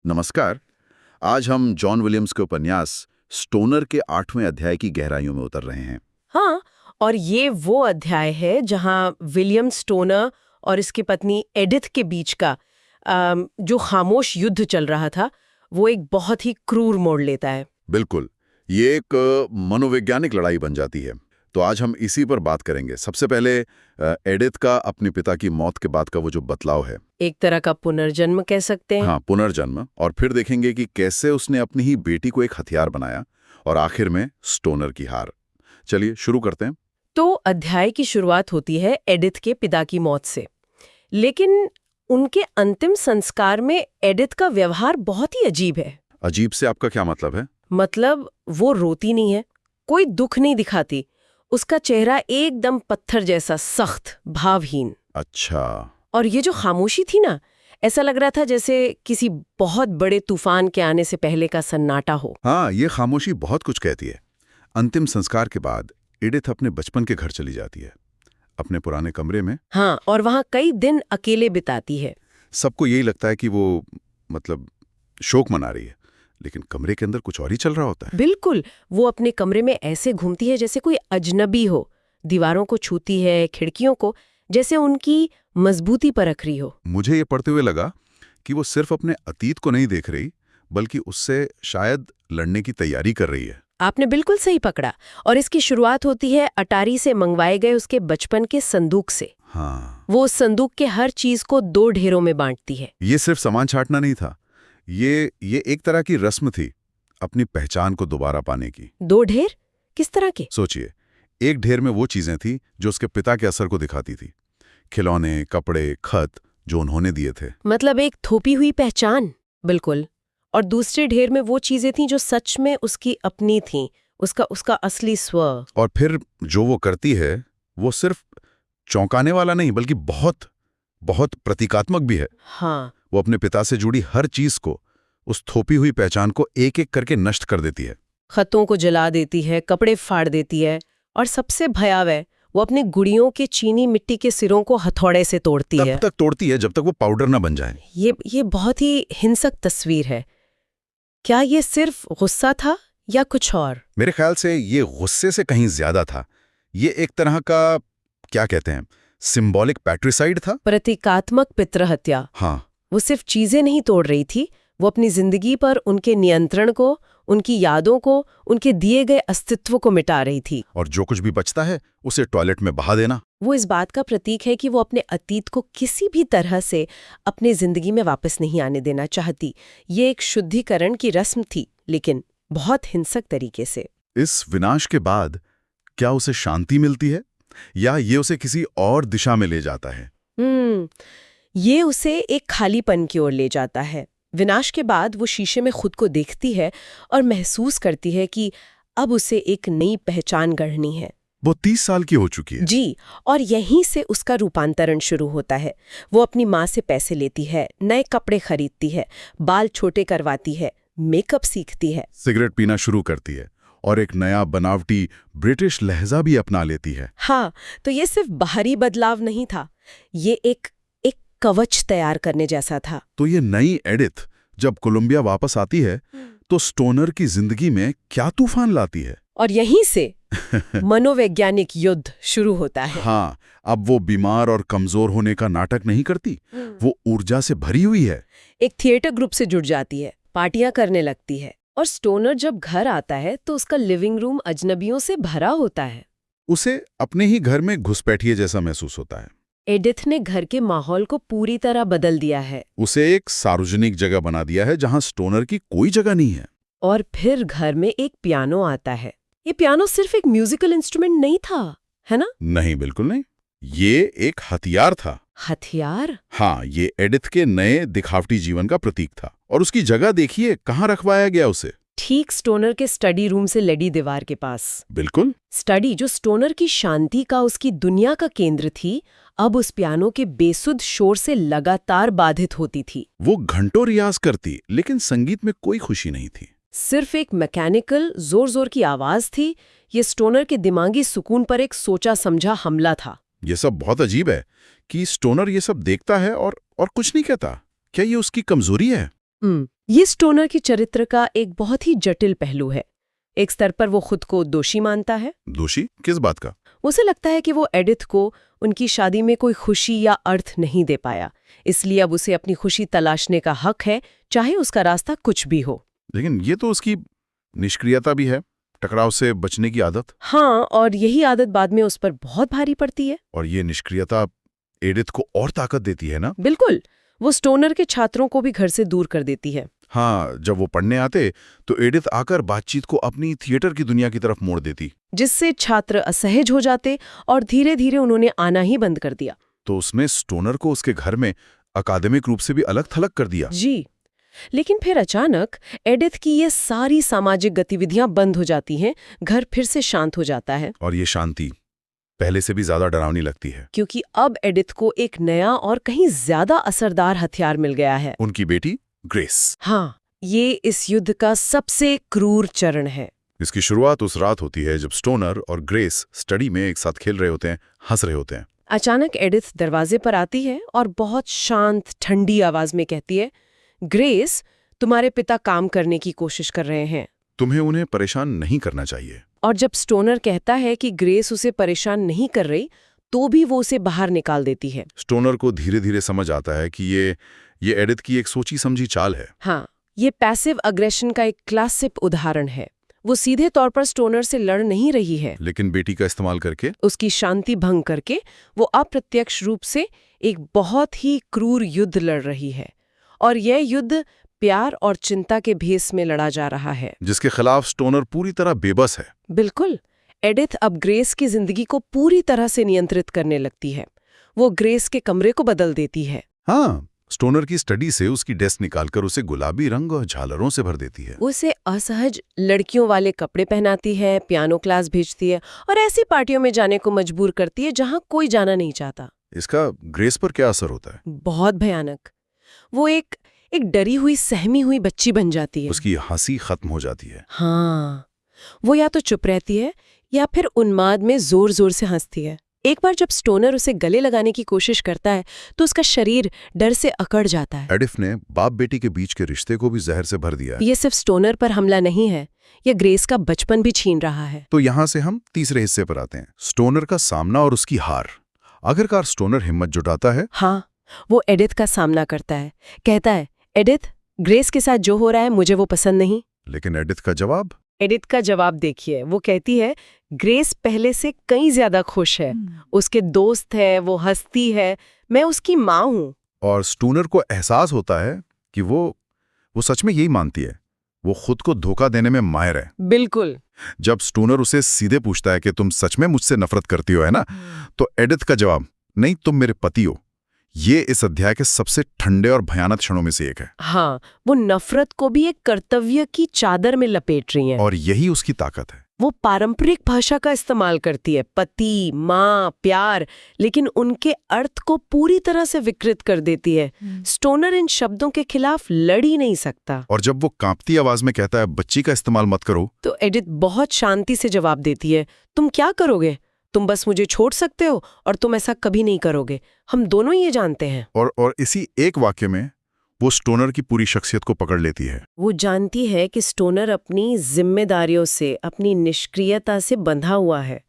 नमस्कार। आज हम जॉन विलियम्स के उपन्यास स्टोनर के 8वें अध्याय की गहराइयों में उतर रहे हैं। हाँ, और ये वो अध्याय है जहाँ विलियम स्टोनर और इसकी पत्नी एडिथ के बीच का जो खामोश युद्ध चल रहा था वो एक बहुत ही क्रूर मोड़ लेता है। बिल्कुल, ये एक मनोवैज्ञानिक लड़ाई बन जाती है। तो आज हम इसी पर बात करेंगे। सबसे पहले एडिथ का अपने पिता की मौत के बाद का वो जो बदलाव है, एक तरह का पुनर्जन्म कह सकते हैं। हाँ, पुनर्जन्म। और फिर देखेंगे कि कैसे उसने अपनी ही बेटी को एक हथियार बनाया, और आखिर में स्टोनर की हार। चलिए शुरू करते हैं। तो अध्याय की शुरुआत होती है एडिथ के पिता की मौत से, लेकिन उनके अंतिम संस्कार में एडिथ का व्यवहार बहुत ही अजीब है। अजीब से आपका क्या मतलब है? मतलब वो रोती नहीं है, कोई दुख नहीं दिखाती, उसका चेहरा एकदम पत्थर जैसा सख्त, भावहीन। अच्छा। और ये जो खामोशी थी ना, ऐसा लग रहा था जैसे किसी बहुत बड़े तूफान के आने से पहले का सन्नाटा हो। हाँ, ये खामोशी बहुत कुछ कहती है। अंतिम संस्कार के बाद एडिथ अपने बचपन के घर चली जाती है, अपने पुराने कमरे में। हाँ, और वहाँ कई दिन अकेले बिताती है। सबको यही लगता है कि वो मतलब शोक मना रही है, लेकिन कमरे के अंदर कुछ और ही चल रहा होता है। बिल्कुल, वो अपने कमरे में ऐसे घूमती है जैसे कोई अजनबी हो, दीवारों को छूती है, खिड़कियों को, जैसे उनकी मजबूती परख रही हो। मुझे ये पढ़ते हुए लगा कि वो सिर्फ अपने अतीत को नहीं देख रही, बल्कि उससे शायद लड़ने की तैयारी कर रही है। आपने बिल्कुल सही पकड़ा। और इसकी शुरुआत होती है अटारी से मंगवाए गए उसके बचपन के संदूक से। हाँ, वो उस संदूक के हर चीज को 2 ढेरों में बांटती है। ये सिर्फ सामान छांटना नहीं था, ये एक तरह की रस्म थी, अपनी पहचान को दोबारा पाने की। 2 ढेर? किस तरह के? सोचिए, एक ढेर में वो चीजें थी जो उसके पिता के असर को दिखाती थी, खिलौने, कपड़े, खत जो उन्होंने दिए थे। मतलब एक थोपी हुई पहचान। बिल्कुल। और दूसरे ढेर में वो चीजें थीं जो सच में उसकी अपनी थीं, उसका असली स्व। और फिर जो वो करती है वो सिर्फ चौंकाने वाला नहीं, बल्कि बहुत बहुत प्रतीकात्मक भी है। हाँ, वो अपने पिता से जुड़ी हर चीज को, उस थोपी हुई पहचान को एक एक करके नष्ट कर देती है। खतों को जला देती है, कपड़े फाड़ देती है, और सबसे भयावह, वो अपनी गुड़ियों के चीनी मिट्टी के सिरों को हथौड़े से तोड़ती है। तब तक तोड़ती है जब तक वो पाउडर ना बन जाए। ये बहुत ही हिंसक तस्वीर है। क्या ये सिर्फ गुस्सा था या कुछ और? मेरे ख्याल से ये गुस्से से कहीं ज्यादा था। ये एक तरह का, क्या कहते हैं, सिंबॉलिक पैट्रिसाइड था। प्रतीकात्मक पितृहत्या। हाँ, वो सिर्फ चीजें नहीं तोड़ रही थी, वो अपनी जिंदगी पर उनके नियंत्रण को, उनकी यादों को, उनके दिए गए अस्तित्व को मिटा रही थी। और जो कुछ भी बचता है उसे टॉयलेट में बहा देना। वो इस बात का प्रतीक है कि वो अपने अतीत को किसी भी तरह से अपनी जिंदगी में वापस नहीं आने देना चाहती। ये एक शुद्धिकरण की रस्म थी, लेकिन बहुत हिंसक तरीके से। इस विनाश के बाद क्या उसे शांति मिलती है, या ये उसे किसी और दिशा में ले जाता है? ये उसे एक खालीपन की ओर ले जाता है। विनाश के बाद वो शीशे में खुद को देखती है और महसूस करती है कि अब उसे एक नई पहचान गढ़नी है। वो 30 साल की हो चुकी है। जी, और यहीं से उसका रूपांतरण शुरू होता है। वो अपनी माँ से पैसे लेती है, नए कपड़े खरीदती है, बाल छोटे करवाती है, मेकअप सीखती है, सिगरेट पीना शुरू करती है, और एक नया बनावटी ब्रिटिश लहजा भी अपना लेती है। हाँ, तो ये सिर्फ बाहरी बदलाव नहीं था, ये एक कवच तैयार करने जैसा था। तो ये नई एडिथ जब कोलंबिया वापस आती है तो स्टोनर की जिंदगी में क्या तूफान लाती है। और यहीं से मनोवैज्ञानिक युद्ध शुरू होता है। हाँ, अब वो बीमार और कमजोर होने का नाटक नहीं करती, वो ऊर्जा से भरी हुई है। एक थिएटर ग्रुप से जुड़ जाती है, पार्टियां करने लगती है, और स्टोनर जब घर आता है तो उसका लिविंग रूम अजनबियों से भरा होता है। उसे अपने ही घर में घुसपैठिए जैसा महसूस होता है। एडिथ ने घर के माहौल को पूरी तरह बदल दिया है। उसे एक सार्वजनिक जगह बना दिया है जहां स्टोनर की कोई जगह नहीं है। और फिर घर में एक पियानो आता है। ये पियानो सिर्फ एक म्यूजिकल इंस्ट्रूमेंट नहीं था, है ना? नहीं, बिल्कुल नहीं। ये एक हथियार था। हथियार? हाँ, ये एडिथ के नए दिखावटी जीवन का प्रतीक था। और उसकी जगह देखिए कहाँ रखवाया गया उसे। ठीक स्टोनर के स्टडी रूम से लड़ी दीवार के पास। बिल्कुल। स्टडी जो स्टोनर की शांति का, उसकी दुनिया का केंद्र थी, अब उस पियानो के बेसुध शोर से लगातार बाधित होती थी। वो घंटों रियाज करती, लेकिन संगीत में कोई खुशी नहीं थी। सिर्फ एक मैकेनिकल जोर जोर की आवाज थी। ये स्टोनर के दिमागी सुकून पर एक सोचा समझा हमला था। ये सब बहुत अजीब है कि स्टोनर ये सब देखता है और कुछ नहीं कहता। क्या ये उसकी कमजोरी है? ये स्टोनर की चरित्र का एक बहुत ही जटिल पहलू है। एक स्तर पर वो खुद को दोषी मानता है। दोषी किस बात का? उसे लगता है कि वो एडिथ को उनकी शादी में कोई खुशी या अर्थ नहीं दे पाया, इसलिए अब उसे अपनी खुशी तलाशने का हक है, चाहे उसका रास्ता कुछ भी हो। लेकिन ये तो उसकी निष्क्रियता भी है, टकराव से बचने की आदत। हाँ, और यही आदत बाद में उस पर बहुत भारी पड़ती है। और ये निष्क्रियता एडिथ को और ताकत देती है ना? बिल्कुल, वो स्टोनर के छात्रों को भी घर से दूर कर देती है। हाँ, जब वो पढ़ने आते तो एडिथ आकर बातचीत को अपनी थिएटर की दुनिया की तरफ मोड़ देती, जिससे छात्र असहज हो जाते और धीरे धीरे उन्होंने आना ही बंद कर दिया। तो उसने स्टोनर को उसके घर में अकादमिक रूप से भी अलग थलग कर दिया। जी, लेकिन फिर अचानक एडिथ की ये सारी सामाजिक गतिविधियां बंद हो जाती हैं, घर फिर से शांत हो जाता है। और ये शांति पहले से भी ज्यादा डरावनी लगती है, क्योंकि अब एडिथ को एक नया और कहीं ज्यादा असरदार हथियार मिल गया है। उनकी बेटी ग्रेस। हाँ, ये इस युद्ध का सबसे क्रूर चरण है। इसकी शुरुआत उस रात होती है जब स्टोनर और ग्रेस स्टडी में एक साथ खेल रहे होते हैं, हंस रहे होते हैं। अचानक एडिथ दरवाजे पर आती है और बहुत शांत ठंडी आवाज में कहती है, ग्रेस, तुम्हारे पिता काम करने की कोशिश कर रहे हैं। तुम्हें उन्हें परेशान नहीं करना चाहिए। और जब स्टोनर कहता है कि ग्रेस उसे परेशान नहीं कर रही, तो भी वो उसे बाहर निकाल देती है। स्टोनर को धीरे धीरे समझ आता है कि ये एडिथ की एक सोची समझी चाल है। हाँ, ये पैसिव अग्रेशन का एक क्लासिक उदाहरण है। वो सीधे तौर पर स्टोनर से लड़ नहीं रही है, लेकिन बेटी का इस्तेमाल करके, उसकी शांति भंग करके वो अप्रत्यक्ष रूप से एक बहुत ही क्रूर युद्ध लड़ रही है। और यह युद्ध प्यार और चिंता के भेस में लड़ा जा रहा है, जिसके खिलाफ स्टोनर पूरी तरह बेबस है। बिल्कुल। एडिथ अब ग्रेस की जिंदगी को पूरी तरह से नियंत्रित करने लगती है। वो ग्रेस के कमरे को बदल देती है। हाँ, स्टोनर की स्टडी से उसकी डेस्क निकालकर उसे गुलाबी रंग और झालरों से भर देती है। उसे असहज लड़कियों वाले कपड़े पहनाती है, पियानो क्लास भेजती है और ऐसी पार्टियों में जाने को मजबूर करती है जहां कोई जाना नहीं चाहता। इसका ग्रेस पर क्या असर होता है? बहुत भयानक। वो एक डरी हुई, सहमी हुई बच्ची बन जाती है। उसकी हंसी खत्म हो जाती है। हाँ, वो या तो चुप रहती है या फिर उन्माद में जोर जोर से हंसती है। एक बार जब स्टोनर उसे गले लगाने की कोशिश करता है तो उसका शरीर डर से अकड़ जाता है। एडिथ ने बाप बेटी के बीच के रिश्ते को भी जहर से भर दिया है। ये सिर्फ स्टोनर पर हमला नहीं है, ये ग्रेस का बचपन भी छीन रहा है। तो यहाँ से हम तीसरे हिस्से पर आते हैं, स्टोनर का सामना और उसकी हार। आखिरकार स्टोनर हिम्मत जुटाता है। हाँ, वो एडिथ का सामना करता है, कहता है, एडिथ, ग्रेस के साथ जो हो रहा है मुझे वो पसंद नहीं। लेकिन एडिथ का जवाब? एडिथ का जवाब देखिए, वो कहती है, ग्रेस पहले से कई ज्यादा खुश है, उसके दोस्त है, वो हंसती है, मैं उसकी माँ हूँ। और स्टोनर को एहसास होता है कि वो सच में यही मानती है। वो खुद को धोखा देने में माहिर है। बिल्कुल। जब स्टोनर उसे सीधे पूछता है कि तुम सच में मुझसे नफरत करती हो, है ना, तो एडिथ का जवाब, नहीं, तुम मेरे पति हो। ये इस अध्याय के सबसे ठंडे और भयानक क्षणों में से एक है। हाँ, वो नफरत को भी एक कर्तव्य की चादर में लपेट रही है। और यही उसकी ताकत है। वो पारंपरिक भाषा का इस्तेमाल करती है, पति, माँ, प्यार, लेकिन उनके अर्थ को पूरी तरह से विकृत कर देती है। स्टोनर इन शब्दों के खिलाफ लड़ ही नहीं सकता। और जब वो कांपती आवाज में कहता है, बच्ची का इस्तेमाल मत करो, तो एडिथ बहुत शांति से जवाब देती है, तुम क्या करोगे? तुम बस मुझे छोड़ सकते हो और तुम ऐसा कभी नहीं करोगे। हम दोनों ये जानते हैं। और इसी एक वाक्य में वो स्टोनर की पूरी शख्सियत को पकड़ लेती है। वो जानती है कि स्टोनर अपनी जिम्मेदारियों से, अपनी निष्क्रियता से बंधा हुआ है।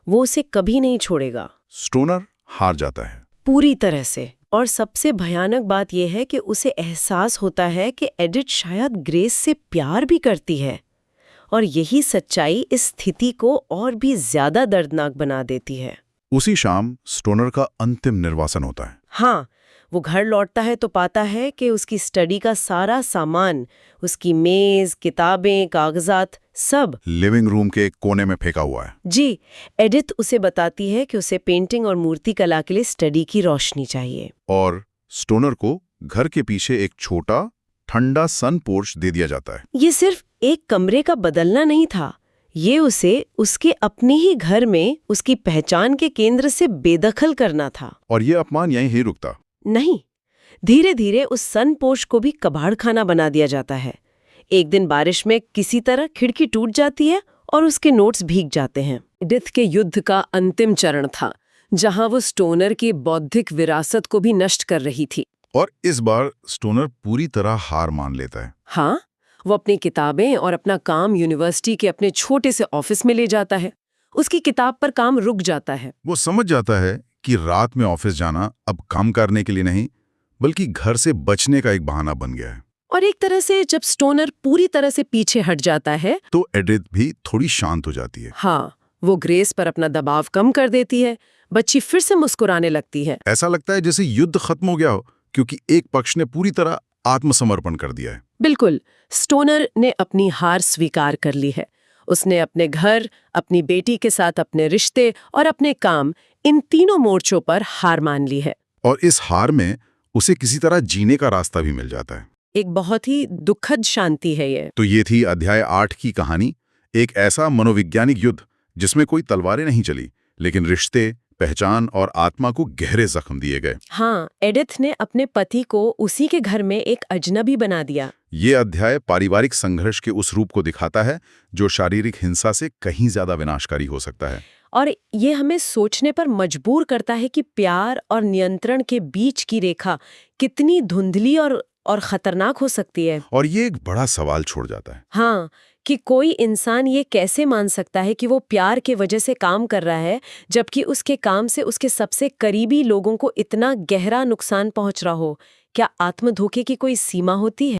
वो उसे कभी नहीं छोड़ेगा। स्टोनर हार जाता है पूरी तरह से। और सबसे भयानक बात यह है कि उसे एहसास होता है कि एडिथ शायद ग्रेस से प्यार भी करती है। और यही सच्चाई इस स्थिति को और भी ज्यादा दर्दनाक बना देती है। उसी शाम स्टोनर का अंतिम निर्वासन होता है। हाँ, वो घर लौटता है तो पाता है कि उसकी स्टडी का सारा सामान, उसकी मेज, किताबें, कागजात, सब लिविंग रूम के एक कोने में फेंका हुआ है। जी, एडिथ उसे बताती है कि उसे पेंटिंग और मूर्ति कला के लिए स्टडी की रोशनी चाहिए। और स्टोनर को घर के पीछे एक छोटा ठंडा सन पोर्च दे दिया जाता है। ये सिर्फ एक कमरे का बदलना नहीं था, ये उसे उसके अपने ही घर में उसकी पहचान के केंद्र से बेदखल करना था। और ये अपमान यहीं ही रुकता नहीं, धीरे धीरे उस सन पोर्च को भी कबाड़ खाना बना दिया जाता है। एक दिन बारिश में किसी तरह खिड़की टूट जाती है और उसके नोट्स भीग जाते हैं। एडिथ के युद्ध का अंतिम चरण था, जहां वो स्टोनर की बौद्धिक विरासत को भी नष्ट कर रही थी। और इस बार स्टोनर पूरी तरह हार मान लेता है। हाँ, वो अपनी किताबें और अपना काम यूनिवर्सिटी के अपने छोटे से ऑफिस में ले जाता है। उसकी किताब पर काम रुक जाता है। वो समझ जाता है कि रात में ऑफिस जाना अब काम करने के लिए नहीं, बल्कि घर से बचने का एक बहाना बन गया है। और एक तरह से जब स्टोनर पूरी तरह से पीछे हट जाता है तो एडिथ भी थोड़ी शांत हो जाती है। हाँ, वो ग्रेस पर अपना दबाव कम कर देती है। बच्ची फिर से मुस्कुराने लगती है। ऐसा लगता है जैसे युद्ध खत्म हो गया हो, क्योंकि एक पक्ष ने पूरी तरह आत्मसमर्पण कर दिया है। बिल्कुल, स्टोनर ने अपनी हार स्वीकार कर ली है। उसने अपने घर, अपनी बेटी के साथ अपने रिश्ते और अपने काम, इन तीनों मोर्चों पर हार मान ली है। और इस हार में उसे किसी तरह जीने का रास्ता भी मिल जाता है। एक बहुत ही दुखद शांति है ये। तो ये थी अध्याय 8 की कहानी, एक ऐसा मनोवैज्ञानिक युद्ध जिसमें कोई तलवारें नहीं चली, लेकिन रिश्ते, पहचान और आत्मा को गहरे जख्म दिए गए। हाँ, एडिथ ने अपने पति को उसी के घर में एक अजनबी बना दिया। ये अध्याय पारिवारिक संघर्ष के उस रूप को दिखाता है जो शारीरिक हिंसा से कहीं ज्यादा विनाशकारी हो सकता है। और ये हमें सोचने पर मजबूर करता है कि प्यार और नियंत्रण के बीच की रेखा कितनी धुंधली और खतरनाक हो सकती है। और ये एक बड़ा सवाल छोड़ जाता है। हाँ, कि कोई इंसान ये कैसे मान सकता है कि वो प्यार के वजह से काम कर रहा है, जबकि उसके काम से उसके सबसे करीबी लोगों को इतना गहरा नुकसान पहुंच रहा हो। क्या आत्मधोखे की कोई सीमा होती है?